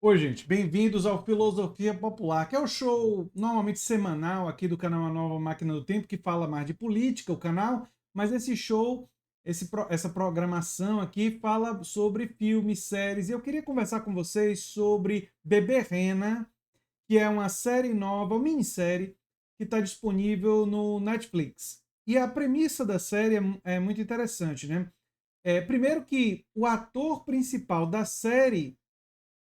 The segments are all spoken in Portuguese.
Oi, gente, bem-vindos ao Filosofia Popular, que é o show normalmente semanal aqui do canal A Nova Máquina do Tempo, que fala mais de política, o canal, mas esse show, essa programação aqui fala sobre filmes, séries, e eu queria conversar com vocês sobre Bebê Rena, que é uma série nova, uma minissérie, que está disponível no Netflix. E a premissa da série é muito interessante, né? Primeiro que o ator principal da série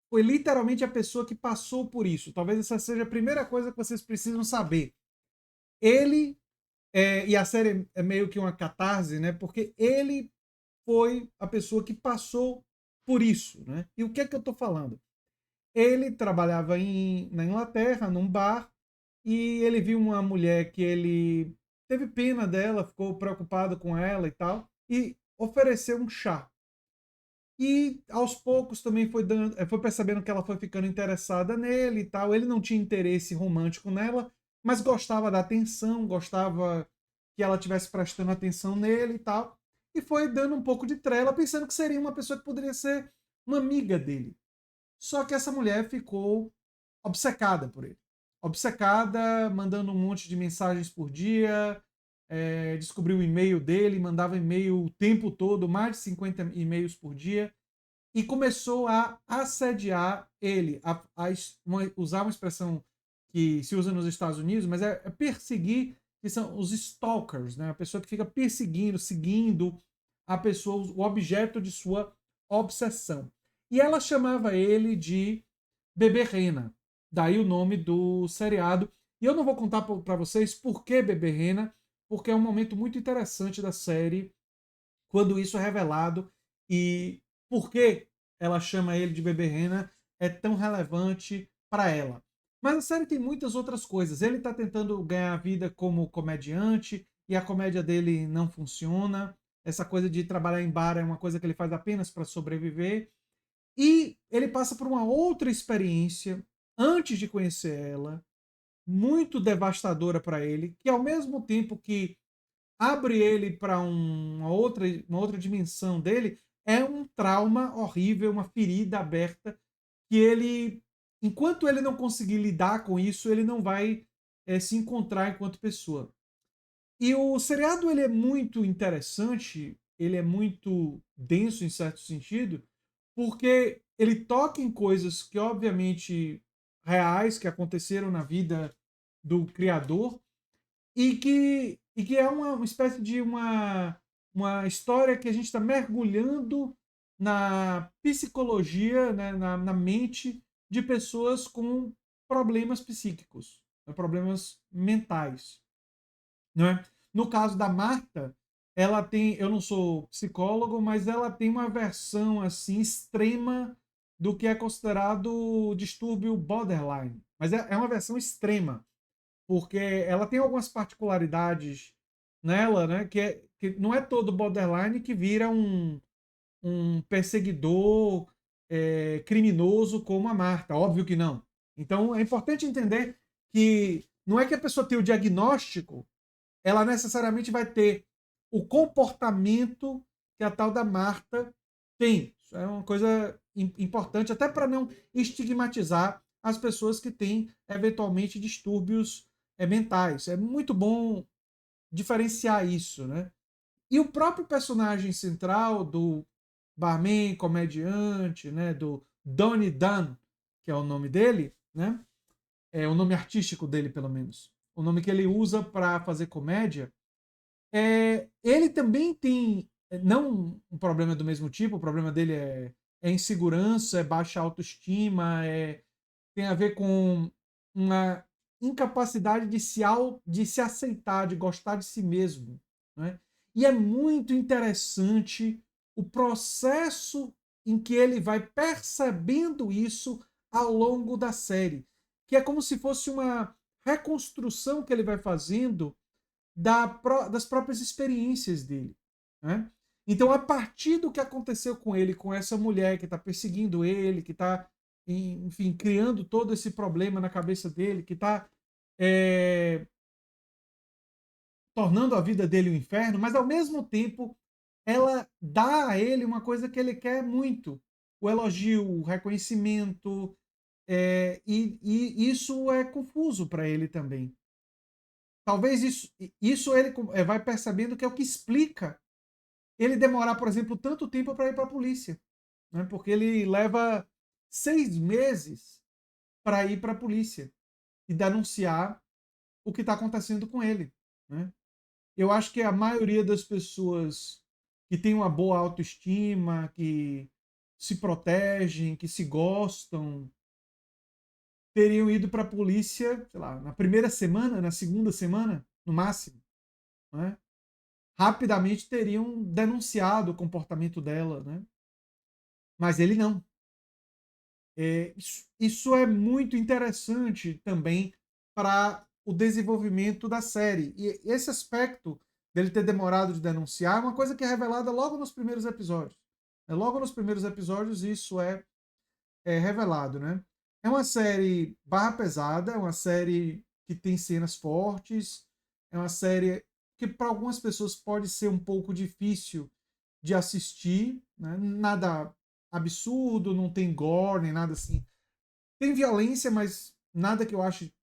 foi literalmente a pessoa que passou por isso. Talvez essa seja a primeira coisa que vocês precisam saber. Ele, e a série é meio que uma catarse, né? Porque ele foi a pessoa que passou por isso, né? E o que é que eu estou falando? Ele trabalhava na Inglaterra, num bar, e ele viu uma mulher que ele teve pena dela, ficou preocupado com ela e tal, e ofereceu um chá. E aos poucos também foi percebendo que ela foi ficando interessada nele e tal. Ele não tinha interesse romântico nela, mas gostava da atenção, gostava que ela estivesse prestando atenção nele e tal. E foi dando um pouco de trela, pensando que seria uma pessoa que poderia ser uma amiga dele. Só que essa mulher ficou obcecada por ele. Obcecada, mandando um monte de mensagens por dia, descobriu o e-mail dele, mandava e-mail o tempo todo, mais de 50 e-mails por dia e começou a assediar ele, usar uma expressão que se usa nos Estados Unidos, mas é perseguir, que são os stalkers, né? A pessoa que fica perseguindo, seguindo a pessoa, o objeto de sua obsessão. E ela chamava ele de Bebê Rena, daí o nome do seriado. E eu não vou contar para vocês por que Bebê Rena, porque é um momento muito interessante da série quando isso é revelado e por que ela chama ele de Bebê Rena é tão relevante para ela. Mas a série tem muitas outras coisas. Ele está tentando ganhar a vida como comediante e a comédia dele não funciona. Essa coisa de trabalhar em bar é uma coisa que ele faz apenas para sobreviver. E ele passa por uma outra experiência antes de conhecer ela, muito devastadora para ele, que ao mesmo tempo que abre ele para uma outra dimensão dele, é um trauma horrível, uma ferida aberta que ele, enquanto ele não conseguir lidar com isso, ele não vai se encontrar enquanto pessoa. E o seriado ele é muito interessante, ele é muito denso em certo sentido, porque ele toca em coisas que obviamente reais que aconteceram na vida do criador e que é uma espécie de uma história que a gente está mergulhando na psicologia, né, na mente de pessoas com problemas psíquicos, né, problemas mentais. Né? No caso da Marta, ela tem, eu não sou psicólogo, mas ela tem uma versão assim extrema do que é considerado distúrbio borderline. Mas é uma versão extrema porque ela tem algumas particularidades nela, né? Que não é todo borderline que vira um perseguidor criminoso como a Marta, óbvio que não. Então é importante entender que não é que a pessoa tem o diagnóstico, ela necessariamente vai ter o comportamento que a tal da Marta tem. Isso é uma coisa importante, até para não estigmatizar as pessoas que têm eventualmente distúrbios mentais. É muito bom diferenciar isso, né? E o próprio personagem central do barman, comediante, né, do Donnie Dunn, que é o nome dele, né? É o nome artístico dele, pelo menos. O nome que ele usa para fazer comédia. Ele também tem, não um problema do mesmo tipo, o problema dele é insegurança, é baixa autoestima, tem a ver com uma incapacidade de se aceitar, de gostar de si mesmo. Né? E é muito interessante o processo em que ele vai percebendo isso ao longo da série, que é como se fosse uma reconstrução que ele vai fazendo das próprias experiências dele. Né? Então, a partir do que aconteceu com ele, com essa mulher que está perseguindo ele, que está, enfim, criando todo esse problema na cabeça dele, que está é, tornando a vida dele um inferno, mas ao mesmo tempo ela dá a ele uma coisa que ele quer muito: o elogio, o reconhecimento, e isso é confuso para ele também. Talvez isso ele vai percebendo que é o que explica ele demorar, por exemplo, tanto tempo para ir para a polícia, né? Porque ele leva 6 meses para ir para a polícia e denunciar o que está acontecendo com ele, né? Eu acho que a maioria das pessoas que tem uma boa autoestima, que se protegem, que se gostam, teriam ido para a polícia, sei lá, na primeira semana, na segunda semana, no máximo, né? Rapidamente teriam denunciado o comportamento dela, né? Mas ele não. Isso é muito interessante também para o desenvolvimento da série. E esse aspecto dele ter demorado de denunciar é uma coisa que é revelada logo nos primeiros episódios. Logo nos primeiros episódios isso é revelado, né? É uma série barra pesada, é uma série que tem cenas fortes, é uma série que para algumas pessoas pode ser um pouco difícil de assistir, né? Nada absurdo, não tem gore, nem nada assim. Tem violência, mas nada que eu ache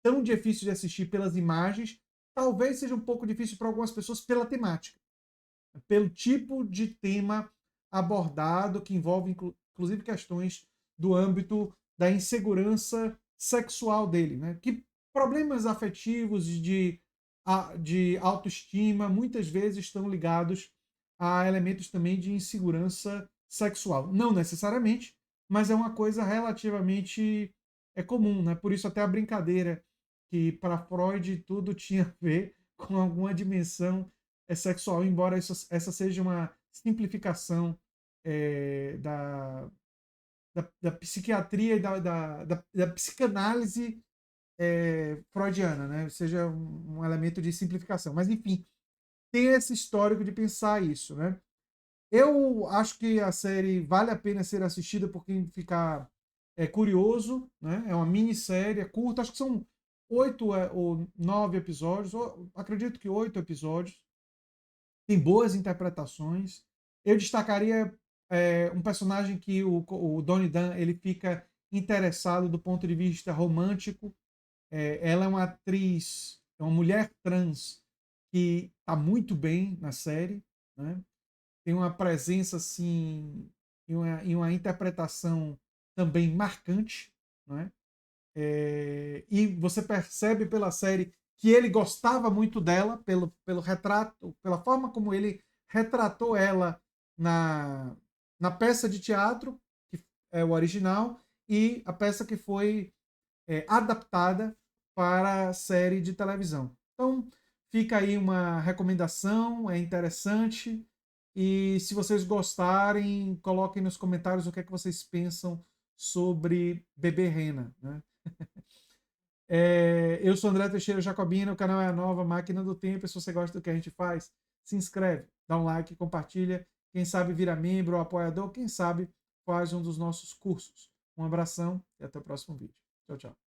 tão difícil de assistir pelas imagens. Talvez seja um pouco difícil para algumas pessoas pela temática, pelo tipo de tema abordado, que envolve inclusive questões do âmbito da insegurança sexual dele, né? Que problemas afetivos de autoestima muitas vezes estão ligados a elementos também de insegurança sexual. Não necessariamente, mas é uma coisa relativamente comum, né? Por isso até a brincadeira que para Freud tudo tinha a ver com alguma dimensão sexual, embora essa seja uma simplificação da psiquiatria e da psicanálise freudiana, né? Seja um elemento de simplificação. Mas, enfim, tem esse histórico de pensar isso, né? Eu acho que a série vale a pena ser assistida por quem ficar curioso, né? É uma minissérie, é curta, acho que são 8 ou 9 episódios, acredito que 8 episódios. Tem boas interpretações. Eu destacaria um personagem que o Donnie Dunn ele fica interessado do ponto de vista romântico. Ela é uma atriz, é uma mulher trans que está muito bem na série, né? Tem uma presença assim e uma interpretação também marcante, né? E você percebe pela série que ele gostava muito dela, pelo retrato, pela forma como ele retratou ela na peça de teatro, que é o original, e a peça que foi adaptada para a série de televisão. Então, fica aí uma recomendação, é interessante. E se vocês gostarem, coloquem nos comentários o que é que vocês pensam sobre Bebê Rena, né? Eu sou André Teixeira Jacobina, o canal é a Nova Máquina do Tempo. E se você gosta do que a gente faz, se inscreve, dá um like, compartilha. Quem sabe vira membro ou apoiador, quem sabe faz um dos nossos cursos. Um abração e até o próximo vídeo. Tchau, tchau.